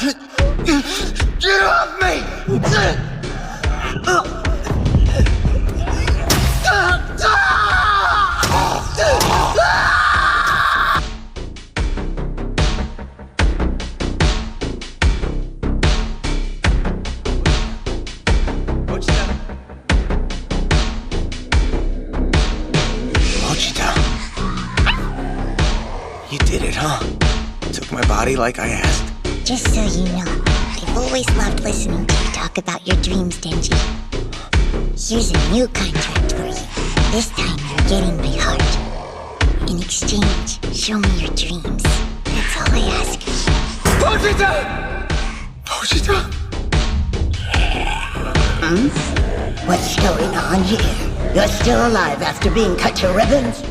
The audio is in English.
Get off me! You did it, huh? Took my body like I asked. Just so you know, I've always loved listening to you talk about your dreams, Denji. Here's a new contract for you. This time you're getting my heart. In exchange, show me your dreams. That's all I ask of you. Pochita! What's going on here? You're still alive after being cut to ribbons?